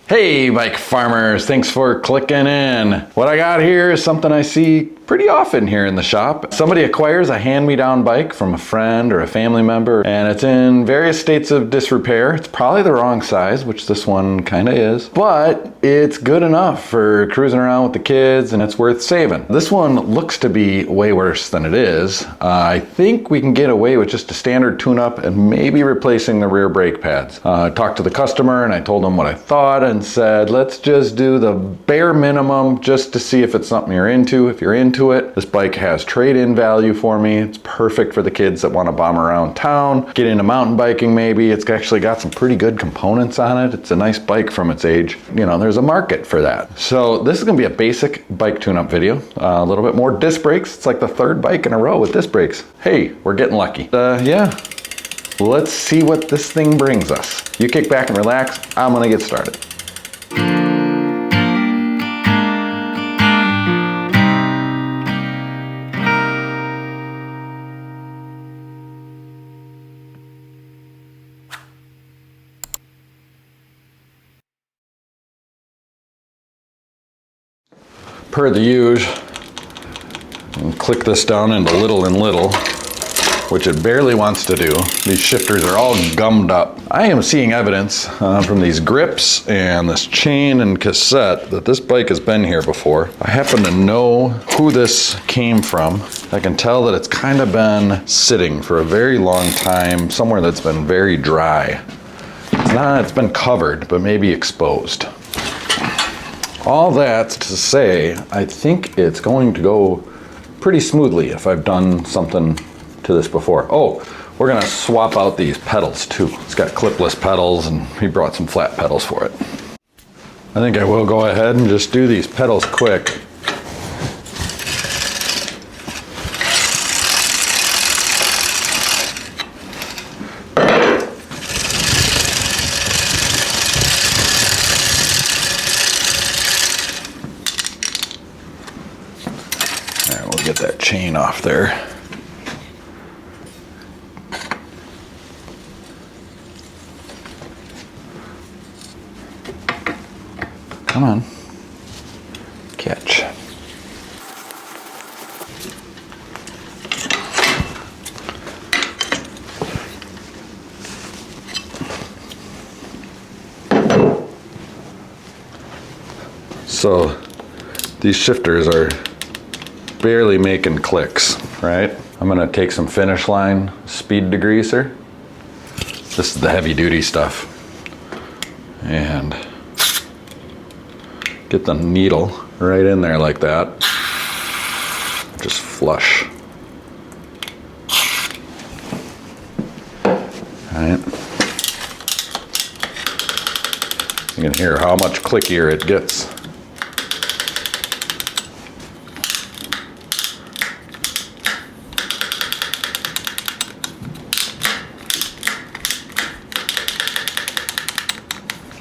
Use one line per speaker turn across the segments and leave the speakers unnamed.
Hey bike farmers, thanks for clicking in. What I got here is something I see pretty often here in the shop. Somebody acquires a hand-me-down bike from a friend or a family member, and it's in various states of disrepair. It's probably the wrong size, which this one kind of is, but it's good enough for cruising around with the kids and it's worth saving. This one looks to be way worse than it is. I think we can get away with just a standard tune-up and maybe replacing the rear brake pads. I talked to the customer and I told him what I thought and said, let's just do the bare minimum just to see if it's something you're into. If you're into it, this bike has trade-in value for me. It's perfect for the kids that want to bomb around town, get into mountain biking maybe. It's actually got some pretty good components on it. It's a nice bike from its age. You know, there's a market for that. So this is going to be a basic bike tune-up video. A little bit more disc brakes. It's like the third bike in a row with disc brakes. Hey, we're getting lucky. Yeah, let's see what this thing brings us. You kick back and relax. I'm going to get started. Per the usual, click this down into little and little, which it barely wants to do. These shifters are all gummed up. I am seeing evidence from these grips and this chain and cassette that this bike has been here before. I happen to know who this came from. I can tell that it's kind of been sitting for a very long time, somewhere that's been very dry. It's been covered, but maybe exposed. All that's to say, I think it's going to go pretty smoothly if I've done something to this before. Oh, we're gonna swap out these pedals too. It's got clipless pedals and he brought some flat pedals for it. I think I will go ahead and just do these pedals quick. Get that chain off there. Come on, catch. So these shifters are barely making clicks, right? I'm gonna take some Finish Line speed degreaser. This is the heavy duty stuff. And get the needle right in there like that. Just flush. All right. You can hear how much clickier it gets.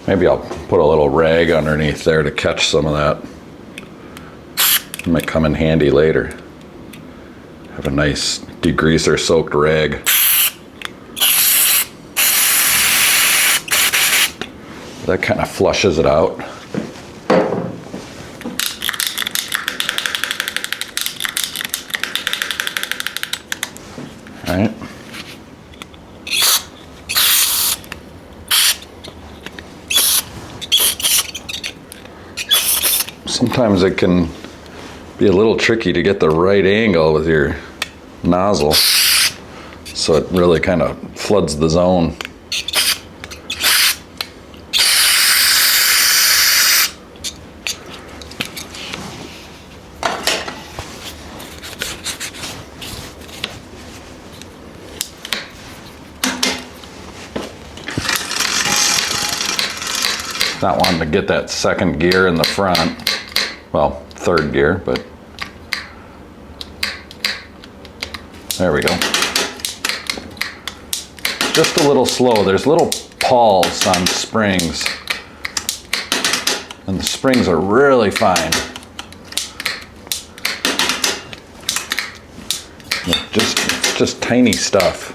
Maybe I'll put a little rag underneath there to catch some of that. It might come in handy later. Have a nice degreaser soaked rag. That kind of flushes it out. All right. Sometimes it can be a little tricky to get the right angle with your nozzle, so it really kind of floods the zone. Not wanting to get that second gear in the front. Well, third gear, but there we go. Just a little slow. There's little pawls on springs, and the springs are really fine. It's just tiny stuff.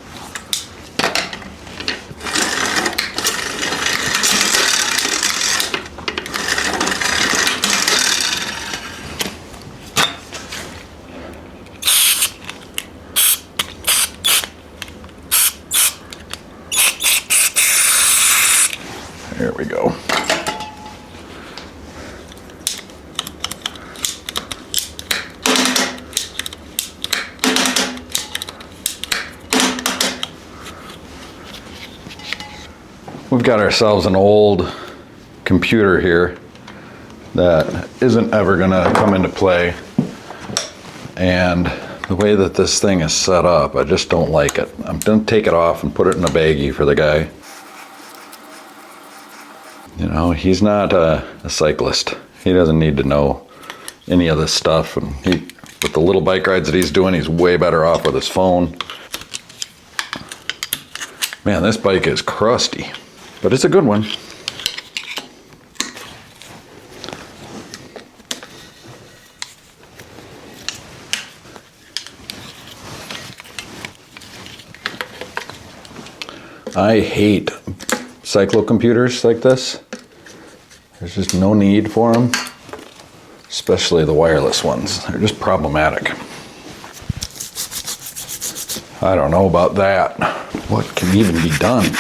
We've got ourselves an old computer here that isn't ever gonna come into play. And the way that this thing is set up, I just don't like it. I'm gonna take it off and put it in a baggie for the guy. You know, he's not a cyclist. He doesn't need to know any of this stuff. And with the little bike rides that he's doing, he's way better off with his phone. Man, this bike is crusty, but it's a good one. I hate cyclocomputers like this. There's just no need for them, especially the wireless ones. They're just problematic. I don't know about that. What can even be done?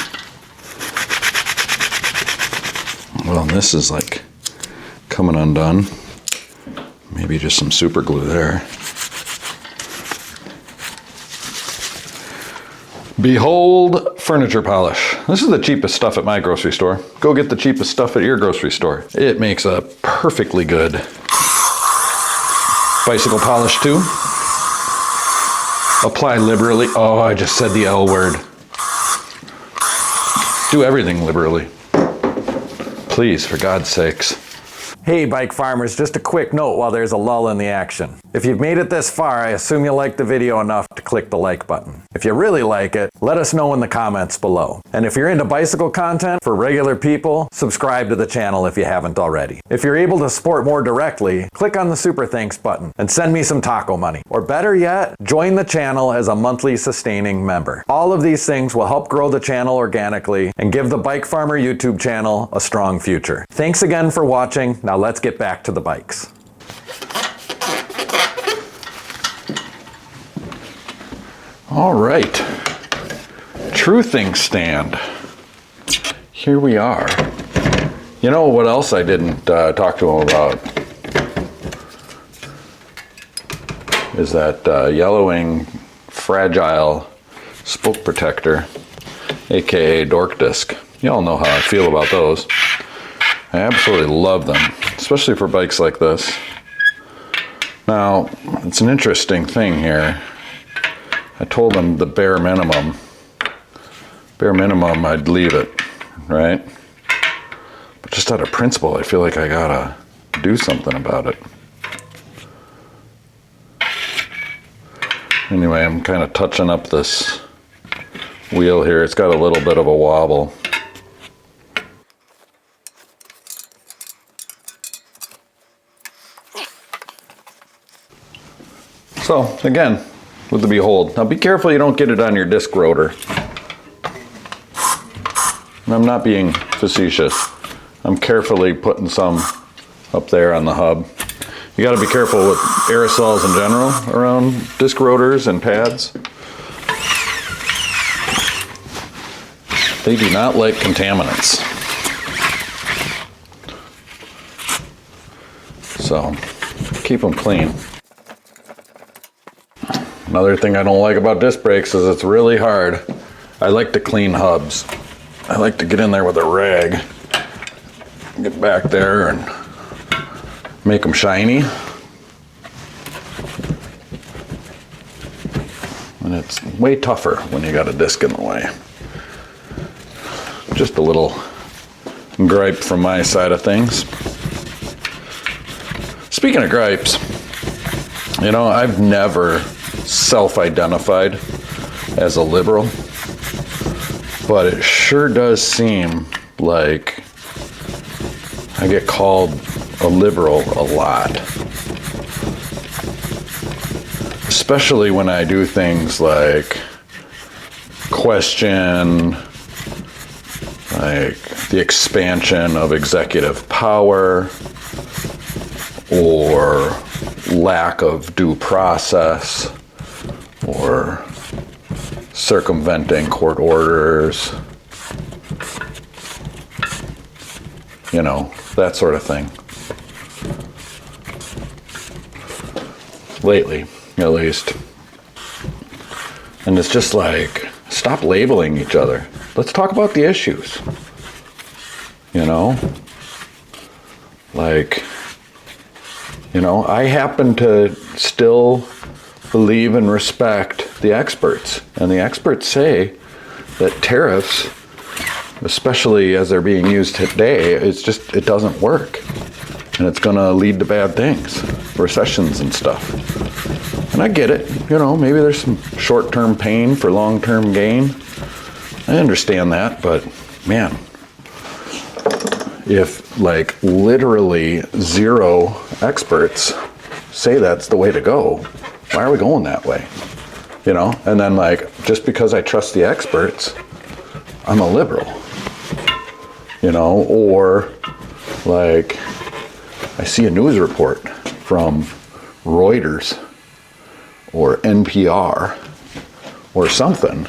Well, this is like coming undone. Maybe just some super glue there. Behold furniture polish. This is the cheapest stuff at my grocery store. Go get the cheapest stuff at your grocery store. It makes a perfectly good bicycle polish too. Apply liberally. Oh, I just said the L word. Do everything liberally. Please, for God's sakes. Hey bike farmers, just a quick note while there's a lull in the action. If you've made it this far, I assume you liked the video enough to click the like button. If you really like it, let us know in the comments below. And if you're into bicycle content for regular people, subscribe to the channel if you haven't already. If you're able to support more directly, click on the super thanks button and send me some taco money. Or better yet, join the channel as a monthly sustaining member. All of these things will help grow the channel organically and give the Bike Farmer YouTube channel a strong future. Thanks again for watching. Now let's get back to the bikes. All right, truthing stand. Here we are. You know what else I didn't talk to him about? Is that yellowing fragile spoke protector, aka dork disc. Y'all know how I feel about those. I absolutely love them, especially for bikes like this. Now, it's an interesting thing here. I told them the bare minimum I'd leave it, right? But just out of principle, I feel like I gotta do something about it. Anyway, I'm kind of touching up this wheel here. It's got a little bit of a wobble. So, again, with the behold. Now be careful you don't get it on your disc rotor. And I'm not being facetious. I'm carefully putting some up there on the hub. You gotta be careful with aerosols in general around disc rotors and pads. They do not like contaminants. So, keep them clean. Another thing I don't like about disc brakes is it's really hard. I like to clean hubs. I like to get in there with a rag, get back there and make them shiny. And it's way tougher when you got a disc in the way. Just a little gripe from my side of things. Speaking of gripes, you know, I've never self-identified as a liberal, but it sure does seem like I get called a liberal a lot, especially when I do things like question like the expansion of executive power or lack of due process or circumventing court orders, you know, that sort of thing. Lately, at least. And it's just like, stop labeling each other. Let's talk about the issues. you know? Like, you know, I happen to still believe and respect the experts. And the experts say that tariffs, especially as they're being used today, it doesn't work. And it's gonna lead to bad things, recessions and stuff. And I get it, you know, maybe there's some short-term pain for long-term gain. I understand that, but man, if like literally zero experts say that's the way to go, why are we going that way? You know, and then like, just because I trust the experts, I'm a liberal, you know, or like I see a news report from Reuters or NPR or something,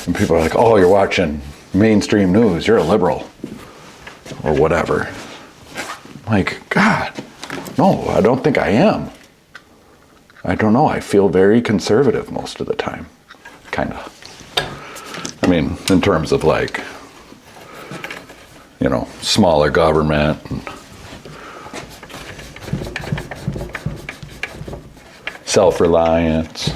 and people are like, oh, you're watching mainstream news, you're a liberal, or whatever. Like, God, no, I don't think I am. I don't know, I feel very conservative most of the time, kind of. I mean, in terms of like, you know, smaller government and self-reliance,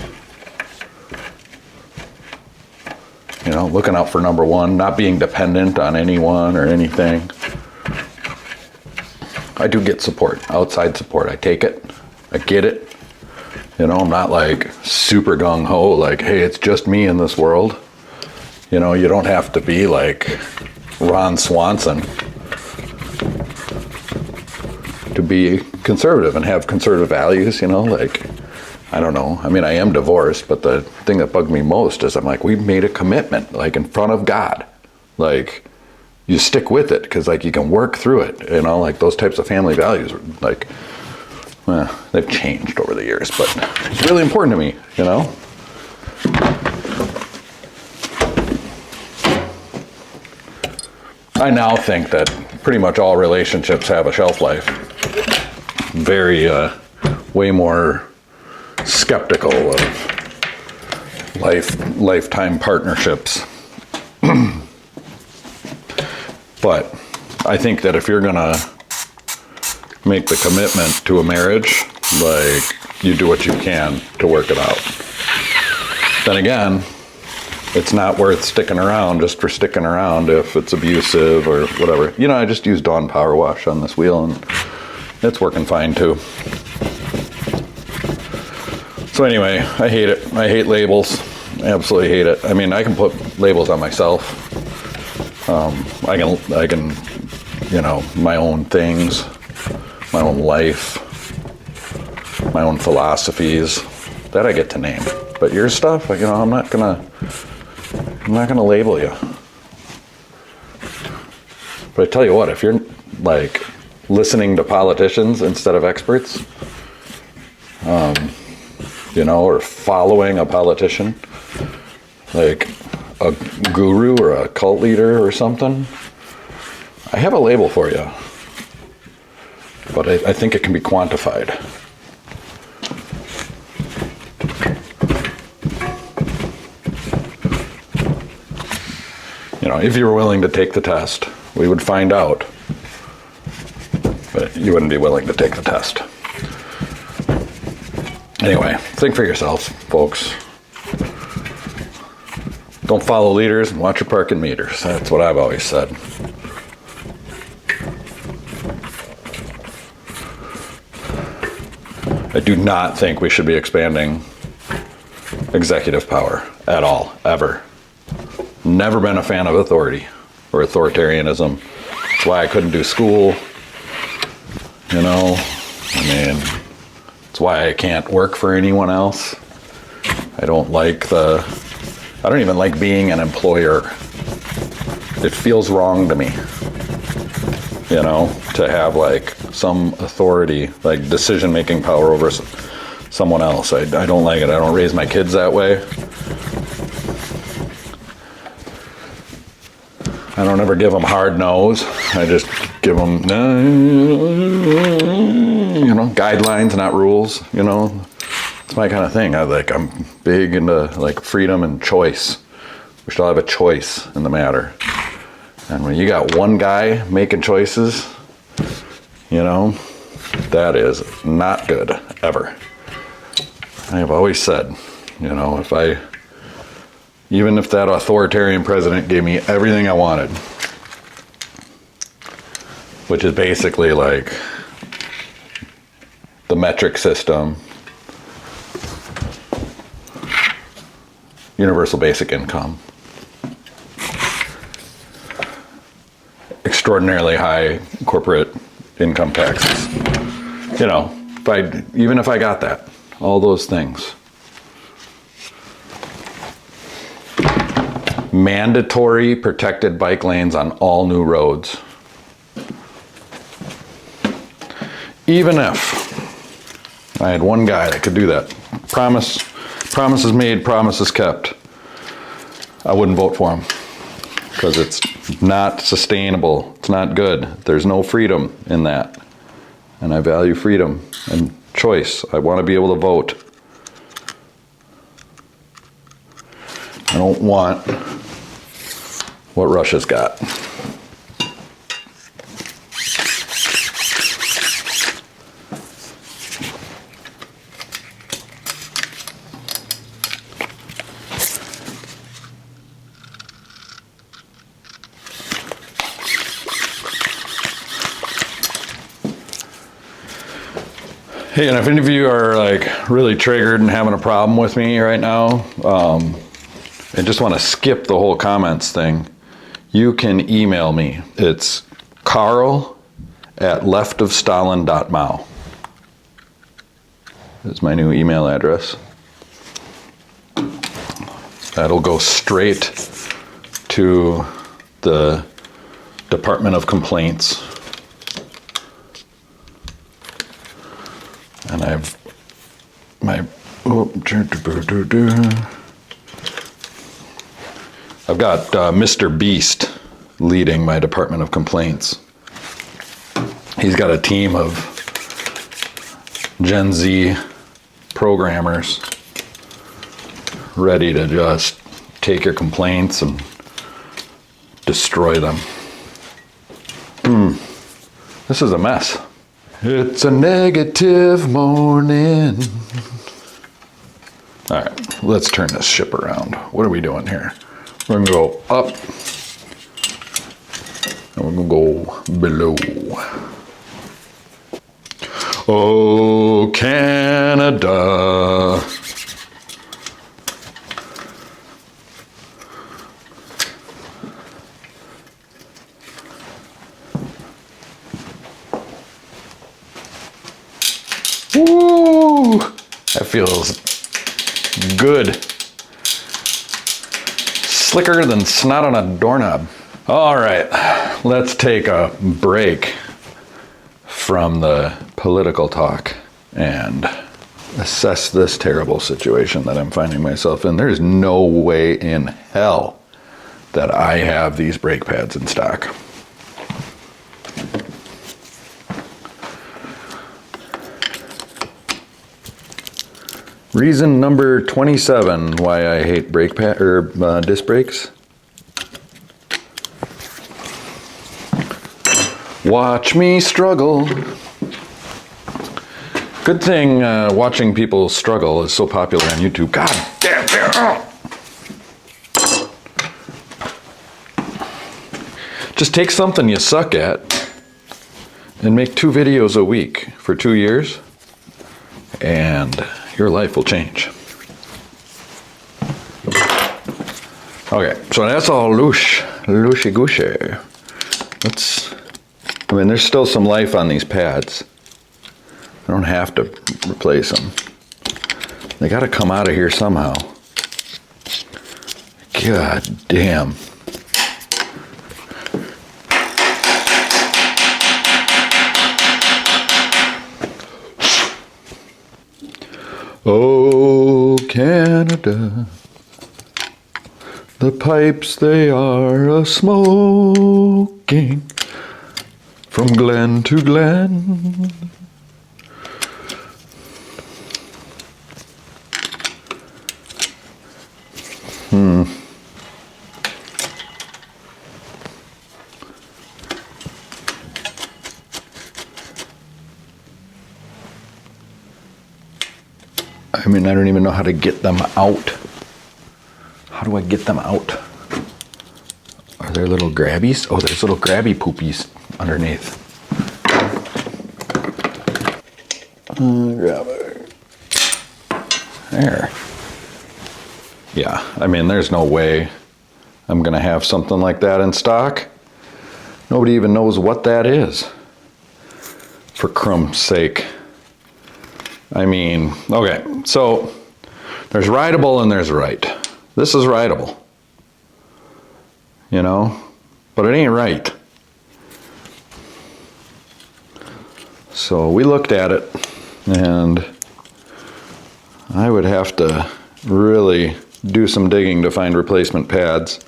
you know, looking out for number one, not being dependent on anyone or anything. I do get support, outside support. I take it, I get it. You know, I'm not like super gung-ho, like, hey, it's just me in this world. You know, you don't have to be like Ron Swanson to be conservative and have conservative values, you know, like, I don't know. I mean, I am divorced, but the thing that bugged me most is I'm like, we've made a commitment, like in front of God. Like, you stick with it because like you can work through it, you know, like those types of family values, like, they've changed over the years, but it's really important to me, you know? I now think that pretty much all relationships have a shelf life. Very, way more skeptical of lifetime partnerships. But I think that if you're gonna make the commitment to a marriage, like, you do what you can to work it out. Then again, it's not worth sticking around just for sticking around if it's abusive or whatever. You know, I just used Dawn Power Wash on this wheel and it's working fine too. So anyway, I hate it. I hate labels. I absolutely hate it. I mean, I can put labels on myself. I can, you know, my own things, my own life, my own philosophies, that I get to name. But your stuff, you know, I'm not gonna label you. But I tell you what, if you're like listening to politicians instead of experts, you know, or following a politician, like a guru or a cult leader or something, I have a label for you. But I think it can be quantified. You know, if you were willing to take the test, we would find out. But you wouldn't be willing to take the test. Anyway, think for yourselves, folks. Don't follow leaders and watch your parking meters. That's what I've always said. I do not think we should be expanding executive power at all, ever. Never been a fan of authority or authoritarianism. That's why I couldn't do school. You know, I mean, it's why I can't work for anyone else. I don't even like being an employer. It feels wrong to me, you know, to have like some authority, like decision-making power over someone else. I don't like it. I don't raise my kids that way. I don't ever give them hard no's. I just give them, you know, guidelines, not rules, you know. It's my kind of thing. I'm big into like freedom and choice. We should all have a choice in the matter. And when you got one guy making choices, you know, that is not good, ever. I've always said, you know, even if that authoritarian president gave me everything I wanted, which is basically like the metric system, universal basic income, extraordinarily high corporate income taxes. You know, even if I got that, all those things. Mandatory protected bike lanes on all new roads. Even if I had one guy that could do that, promises made, promises kept, I wouldn't vote for him because it's not sustainable. It's not good. There's no freedom in that. And I value freedom and choice. I want to be able to vote. I don't want what Russia's got. Hey, and if any of you are like really triggered and having a problem with me right now, and just want to skip the whole comments thing, you can email me. It's carl@leftofstalin.mao. That's my new email address. That'll go straight to the Department of Complaints. And I've got Mr. Beast leading my Department of Complaints. He's got a team of Gen Z programmers ready to just take your complaints and destroy them. This is a mess. It's a negative morning. All right, let's turn this ship around. What are we doing here? We're gonna go up and we're gonna go below. Oh, Canada. Woo! That feels good. Slicker than snot on a doorknob. All right, let's take a break from the political talk and assess this terrible situation that I'm finding myself in. There's no way in hell that I have these brake pads in stock. Reason number 27 why I hate disc brakes. Watch me struggle. Good thing watching people struggle is so popular on YouTube. God damn it. Just take something you suck at and make 2 videos a week for 2 years and your life will change. Okay, so that's all looshy-gooshy. There's still some life on these pads. I don't have to replace them. They gotta come out of here somehow. God damn. Oh, Canada, the pipes they are a-smoking from glen to glen. I mean, I don't even know how to get them out. How do I get them out? Are there little grabbies? Oh, there's little grabby poopies underneath. Grab it. There. Yeah, I mean, there's no way I'm gonna have something like that in stock. Nobody even knows what that is. For crumb's sake. I mean, okay, so there's rideable and there's right. This is rideable, you know, but it ain't right. So we looked at it, and I would have to really do some digging to find replacement pads.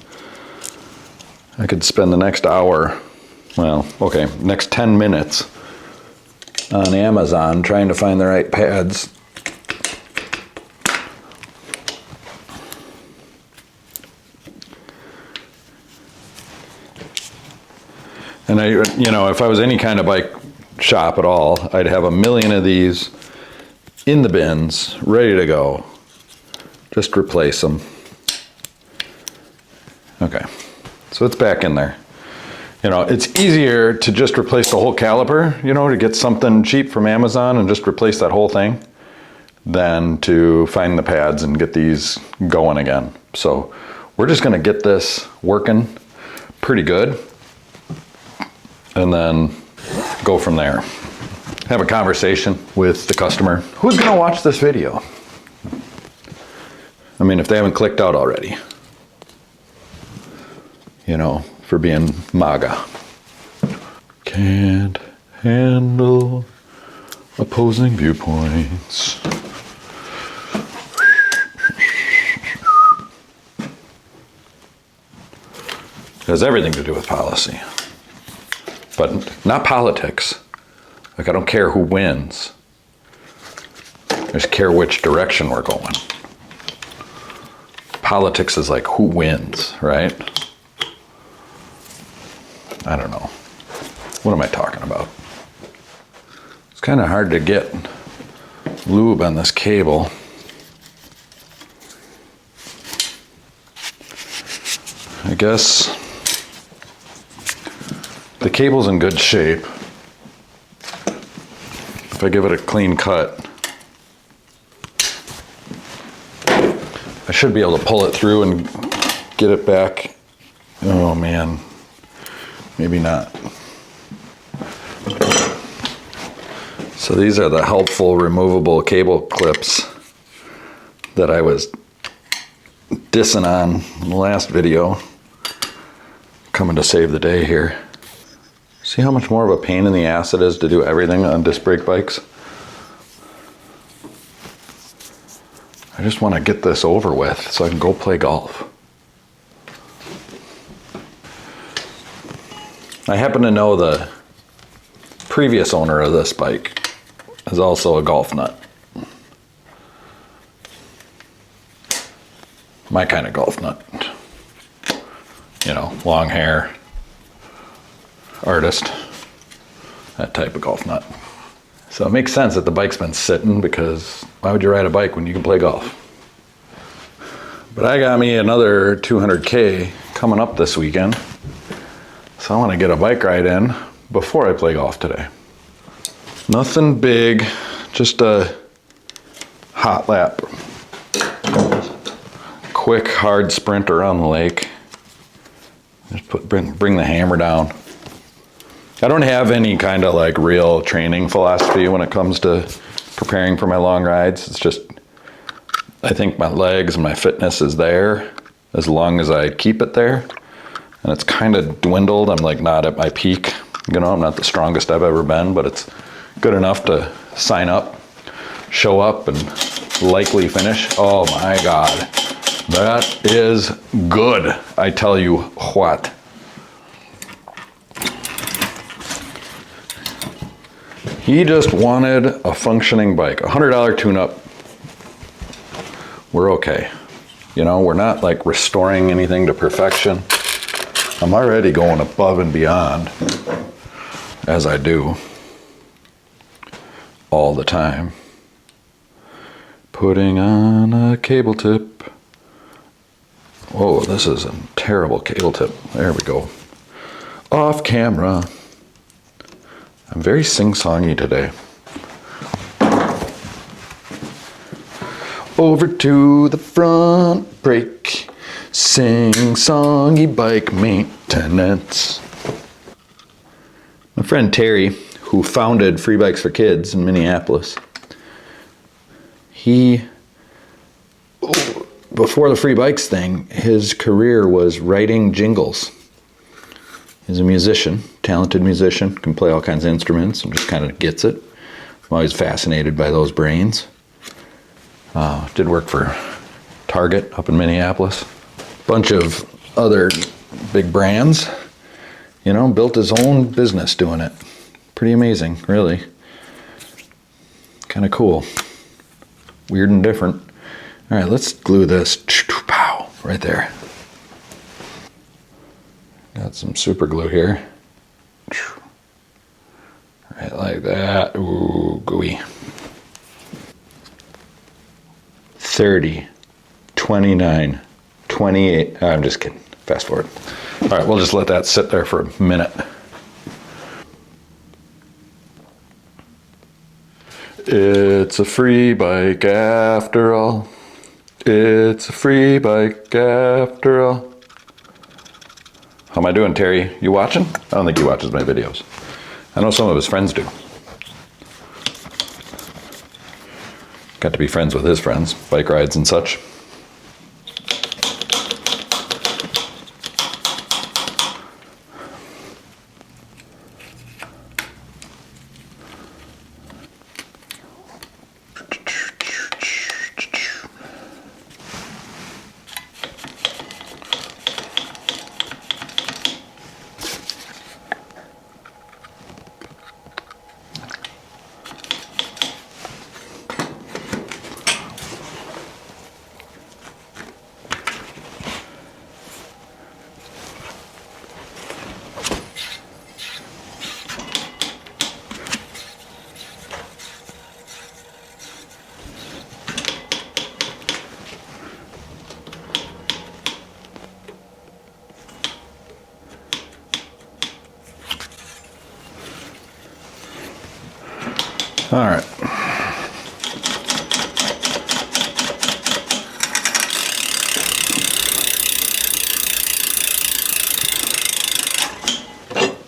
I could spend the next hour, well, okay, next 10 minutes on Amazon trying to find the right pads. And you know, if I was any kind of bike shop at all, I'd have 1 million of these in the bins, ready to go. Just replace them. Okay, so it's back in there. You know, it's easier to just replace the whole caliper, you know, to get something cheap from Amazon and just replace that whole thing, than to find the pads and get these going again. So we're just gonna get this working pretty good and then go from there. Have a conversation with the customer. Who's gonna watch this video? I mean, if they haven't clicked out already, you know, for being MAGA. Can't handle opposing viewpoints. It has everything to do with policy, but not politics. Like, I don't care who wins. I just care which direction we're going. Politics is like who wins, right? I don't know. What am I talking about? It's kind of hard to get lube on this cable. I guess the cable's in good shape. If I give it a clean cut, I should be able to pull it through and get it back. Oh man. Maybe not. So these are the helpful removable cable clips that I was dissing on in the last video. Coming to save the day here. See how much more of a pain in the ass it is to do everything on disc brake bikes? I just want to get this over with so I can go play golf. I happen to know the previous owner of this bike is also a golf nut. My kind of golf nut. You know, long hair, artist, that type of golf nut. So it makes sense that the bike's been sitting, because why would you ride a bike when you can play golf? But I got me another 200K coming up this weekend. So I want to get a bike ride in before I play golf today. Nothing big, just a hot lap. Quick, hard sprint around the lake. Just bring the hammer down. I don't have any kind of like real training philosophy when it comes to preparing for my long rides. It's just, I think my legs and my fitness is there as long as I keep it there. And it's kind of dwindled. I'm like not at my peak. You know, I'm not the strongest I've ever been, but it's good enough to sign up, show up, and likely finish. Oh my God, that is good. I tell you what. He just wanted a functioning bike, $100 tune-up. We're okay. You know, we're not like restoring anything to perfection. I'm already going above and beyond, as I do all the time. But Putting on a cable tip. Whoa, this is a terrible cable tip. There we go. Off camera. I'm very sing-songy today. Over to the front brake. Sing-songy bike maintenance. My friend Terry, who founded Free Bikes for Kids in Minneapolis, before the free bikes thing, his career was writing jingles. He's a musician, talented musician, can play all kinds of instruments and just kind of gets it. I'm always fascinated by those brains. Did work for Target up in Minneapolis. Bunch of other big brands. You know, built his own business doing it. Pretty amazing, really. Kind of cool. Weird and different. All right, let's glue this. Pow, right there. Got some super glue here. Right like that. Ooh, gooey. 30, 29, 28. Oh, I'm just kidding. Fast forward. All right, we'll just let that sit there for a minute. It's a free bike after all. It's a free bike after all. How am I doing, Terry? You watching? I don't think he watches my videos. I know some of his friends do. Got to be friends with his friends, bike rides and such. All right.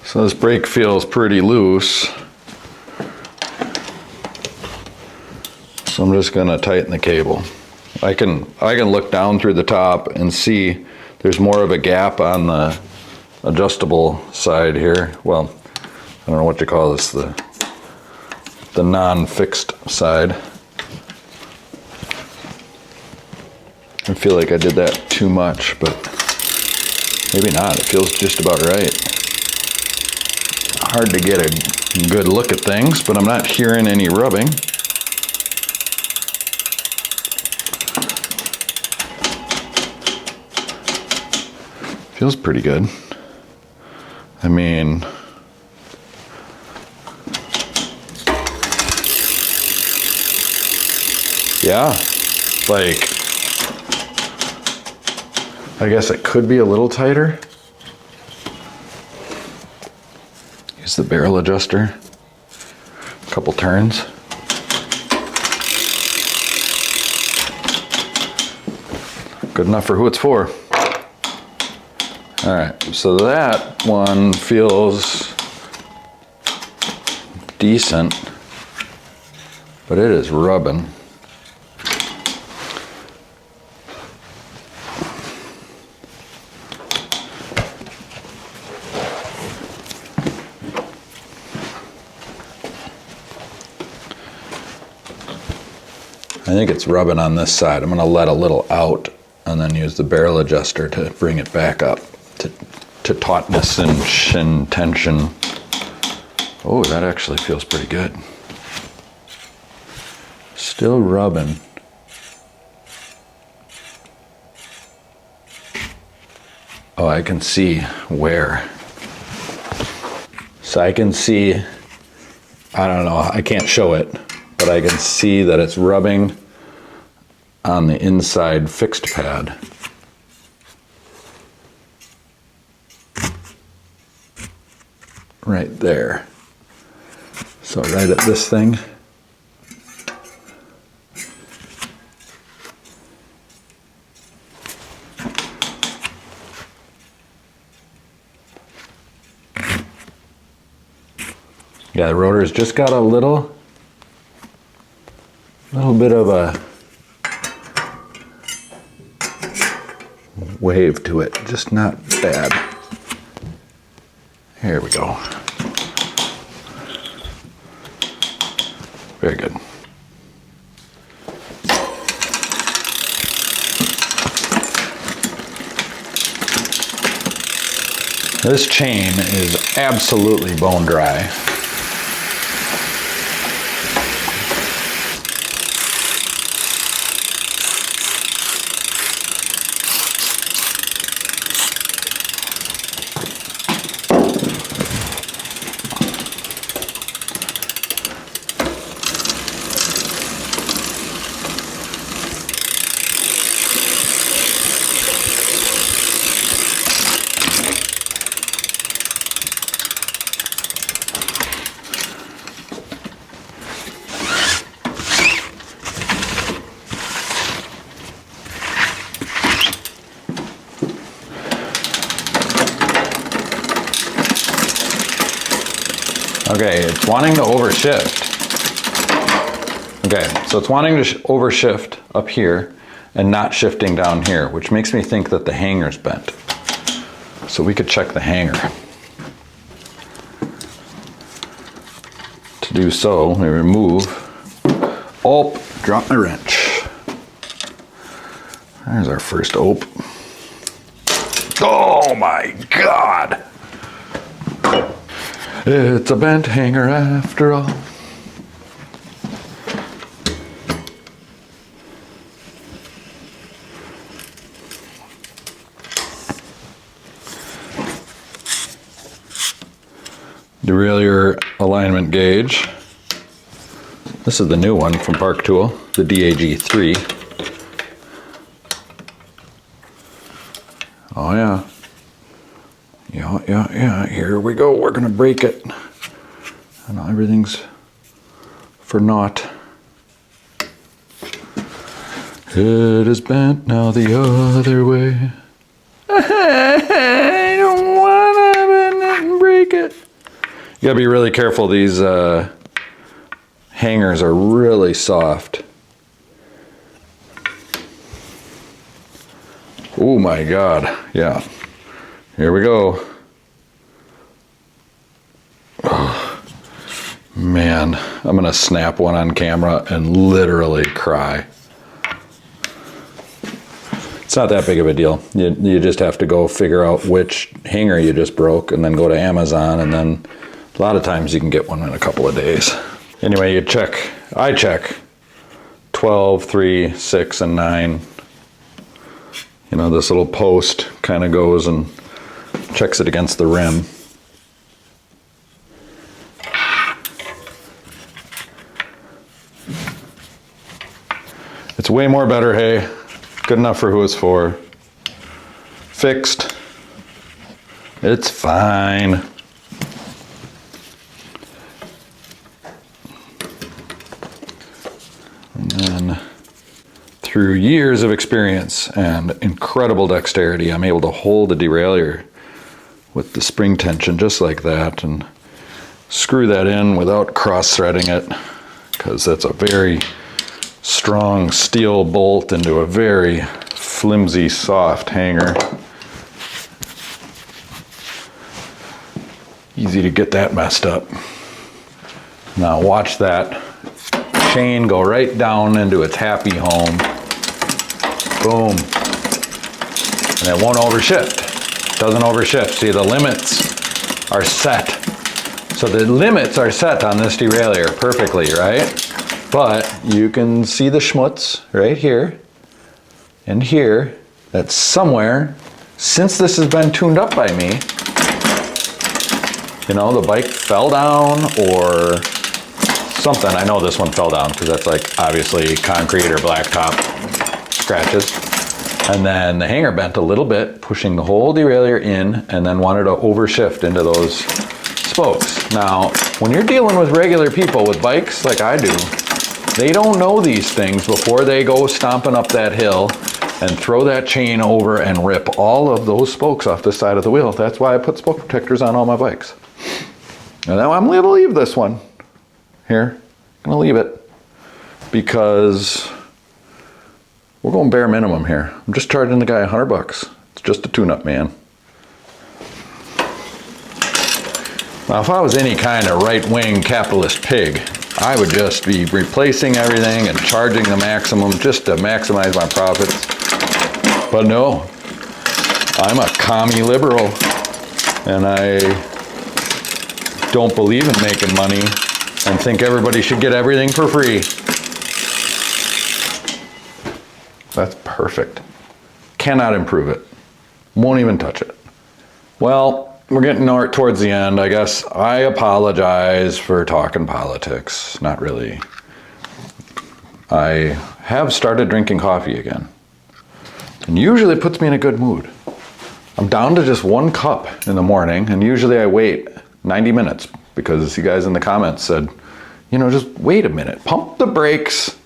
So this brake feels pretty loose. So I'm just going to tighten the cable. I can look down through the top and see there's more of a gap on the adjustable side here. Well, I don't know what you call this, the non-fixed side. I feel like I did that too much, but maybe not. It feels just about right. Hard to get a good look at things, but I'm not hearing any rubbing. Feels pretty good. I mean, yeah, like, I guess it could be a little tighter. Use the barrel adjuster. A couple turns. Good enough for who it's for. All right, so that one feels decent, but it is rubbing. I think it's rubbing on this side. I'm gonna let a little out and then use the barrel adjuster to bring it back up to tautness and shin tension. Oh, that actually feels pretty good. Still rubbing. Oh, I can see where. So I can see, I don't know, I can't show it, but I can see that it's rubbing on the inside fixed pad. Right there. So right at this thing. Yeah, the rotor's just got a little bit of a wave to it, just not bad. Here we go. Very good. This chain is absolutely bone dry. Okay, it's wanting to overshift. Okay, so it's wanting to overshift up here and not shifting down here, which makes me think that the hanger's bent. So we could check the hanger. To do so, we remove, drop my wrench. There's our first ope. Oh my God! It's a bent hanger after all. Derailleur alignment gauge. This is the new one from Park Tool, the DAG3. Oh yeah. Yeah, here we go. We're gonna break it. And everything's for naught. It is bent now the other way. I don't wanna bend it and break it. You gotta be really careful. These hangers are really soft. Oh my God, yeah. Here we go. Oh, man, I'm gonna snap one on camera and literally cry. It's not that big of a deal. You just have to go figure out which hanger you just broke and then go to Amazon, and then a lot of times you can get one in a couple of days. Anyway, I check 12, 3, 6, and 9. You know, this little post kind of goes and checks it against the rim. It's way more better, hey. Good enough for who it's for. Fixed. It's fine. And then, through years of experience and incredible dexterity, I'm able to hold the derailleur with the spring tension just like that and screw that in without cross-threading it, because that's a very strong steel bolt into a very flimsy, soft hanger. Easy to get that messed up. Now watch that chain go right down into its happy home. Boom. And it won't overshift. It doesn't overshift. See, the limits are set. So the limits are set on this derailleur perfectly, right? But you can see the schmutz right here and here. That's somewhere, since this has been tuned up by me, you know, the bike fell down or something. I know this one fell down because that's like obviously concrete or blacktop. scratches. And then the hanger bent a little bit, pushing the whole derailleur in, and then wanted to overshift into those spokes. Now, when you're dealing with regular people with bikes like I do, they don't know these things before they go stomping up that hill and throw that chain over and rip all of those spokes off the side of the wheel. That's why I put spoke protectors on all my bikes. And now I'm gonna leave this one here. I'm gonna leave it because we're going bare minimum here. I'm just charging the guy $100. It's just a tune-up, man. Now, if I was any kind of right-wing capitalist pig, I would just be replacing everything and charging the maximum just to maximize my profits. But no, I'm a commie liberal, and I don't believe in making money and think everybody should get everything for free. That's perfect. Cannot improve it. Won't even touch it. Well, we're getting towards the end. I guess I apologize for talking politics. Not really. I have started drinking coffee again. And usually it puts me in a good mood. I'm down to just 1 cup in the morning, and usually I wait 90 minutes because you guys in the comments said, you know, just wait a minute, pump the brakes,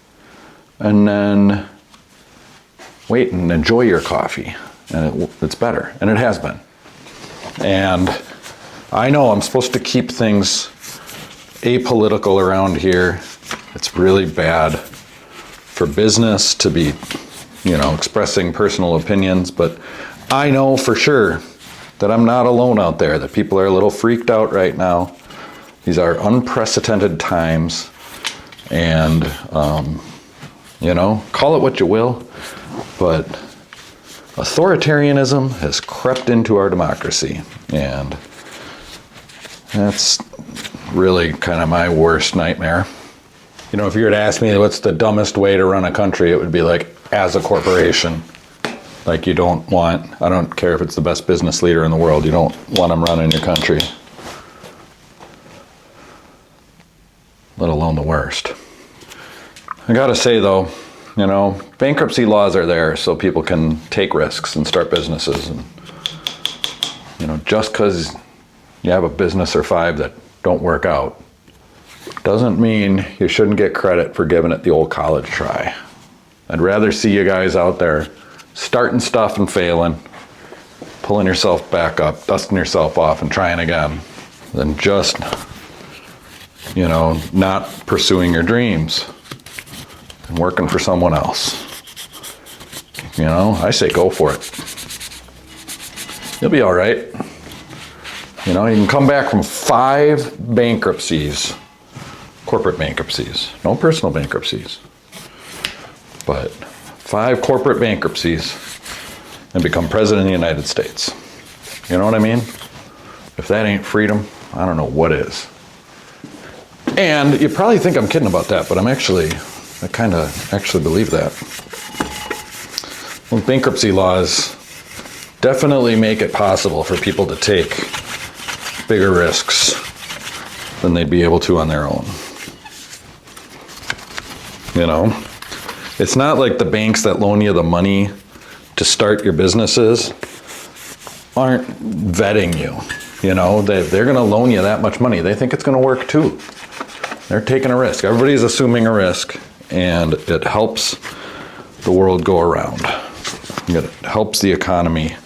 and then wait and enjoy your coffee. And it's better, and it has been. And I know I'm supposed to keep things apolitical around here. It's really bad for business to be, you know, expressing personal opinions, but I know for sure that I'm not alone out there, that people are a little freaked out right now. These are unprecedented times, and, you know, call it what you will, but authoritarianism has crept into our democracy, and that's really kind of my worst nightmare. You know, if you were to ask me what's the dumbest way to run a country, it would be like as a corporation. Like you don't want, I don't care if it's the best business leader in the world, you don't want them running your country. Let alone the worst. I gotta say though, you know, bankruptcy laws are there so people can take risks and start businesses. And, you know, just because you have a business or 5 that don't work out doesn't mean you shouldn't get credit for giving it the old college try. I'd rather see you guys out there starting stuff and failing, pulling yourself back up, dusting yourself off and trying again, than just, you know, not pursuing your dreams and working for someone else. You know, I say go for it. You'll be all right. You know, you can come back from 5 bankruptcies, corporate bankruptcies, no personal bankruptcies, but 5 corporate bankruptcies and become president of the United States. You know what I mean? If that ain't freedom, I don't know what is. And you probably think I'm kidding about that, but I kind of actually believe that. Well, bankruptcy laws definitely make it possible for people to take bigger risks than they'd be able to on their own. You know, it's not like the banks that loan you the money to start your businesses aren't vetting you. You know, they're going to loan you that much money. They think it's going to work too. They're taking a risk. Everybody's assuming a risk, and it helps the world go around. It helps the economy.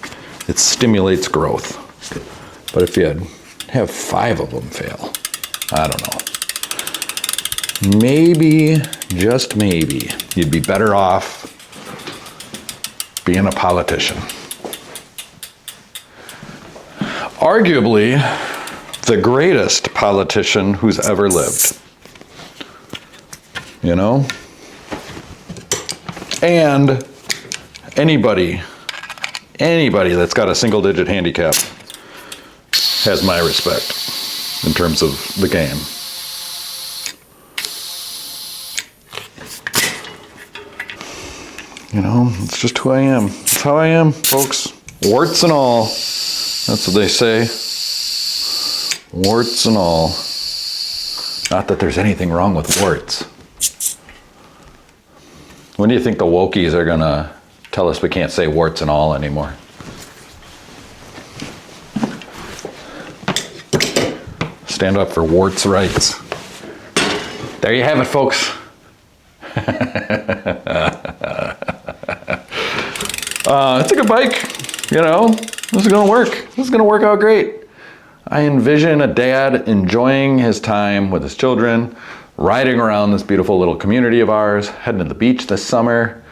It stimulates growth. But if you have 5 of them fail, I don't know. Maybe, just maybe, you'd be better off being a politician. Arguably, the greatest politician who's ever lived. You know? And anybody that's got a single-digit handicap has my respect in terms of the game. You know, it's just who I am. It's how I am, folks. Warts and all. That's what they say. Warts and all. Not that there's anything wrong with warts. When do you think the wokies are gonna tell us we can't say warts and all anymore? Stand up for warts' rights. There you have it, folks. It's a good bike, you know. This is gonna work. This is gonna work out great. I envision a dad enjoying his time with his children, riding around this beautiful little community of ours, heading to the beach this summer,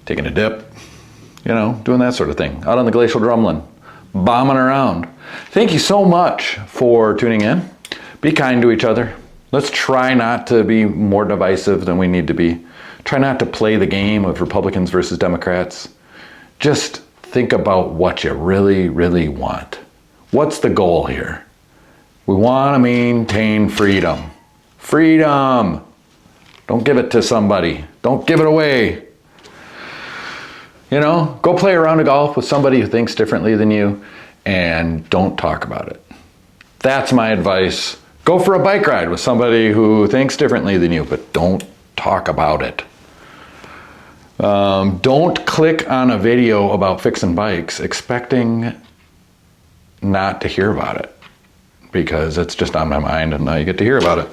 taking a dip, you know, doing that sort of thing. Out on the glacial drumlin, bombing around. Thank you so much for tuning in. Be kind to each other. Let's try not to be more divisive than we need to be. Try not to play the game of Republicans versus Democrats. Just think about what you really, really want. What's the goal here? We want to maintain freedom. Freedom! Don't give it to somebody. Don't give it away. You know, go play a round of golf with somebody who thinks differently than you and don't talk about it. That's my advice. Go for a bike ride with somebody who thinks differently than you, but don't talk about it. Don't click on a video about fixing bikes expecting not to hear about it, because it's just on my mind and now you get to hear about it.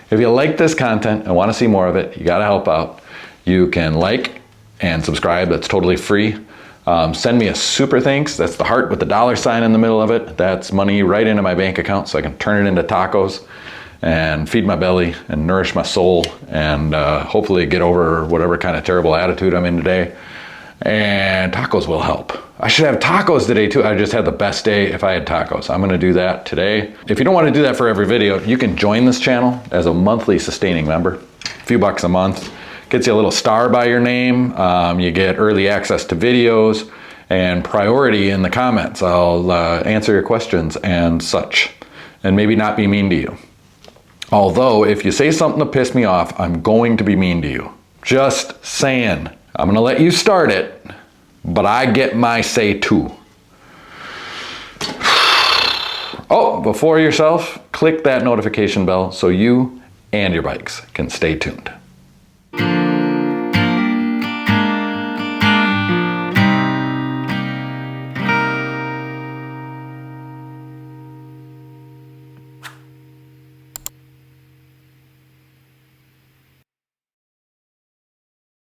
If you like this content and want to see more of it, you got to help out. You can like and subscribe. That's totally free. Send me a super thanks. That's the heart with the $sign in the middle of it. That's money right into my bank account so I can turn it into tacos and feed my belly and nourish my soul and hopefully get over whatever kind of terrible attitude I'm in today. And tacos will help. I should have tacos today too. I just had the best day if I had tacos. I'm gonna do that today. If you don't want to do that for every video, you can join this channel as a monthly sustaining member. A few bucks a month. Gets you a little star by your name. You get early access to videos and priority in the comments. I'll answer your questions and such, and maybe not be mean to you. Although, if you say something to piss me off, I'm going to be mean to you. Just saying. I'm gonna let you start it, but I get my say too. Oh, before yourself, click that notification bell so you and your bikes can stay tuned.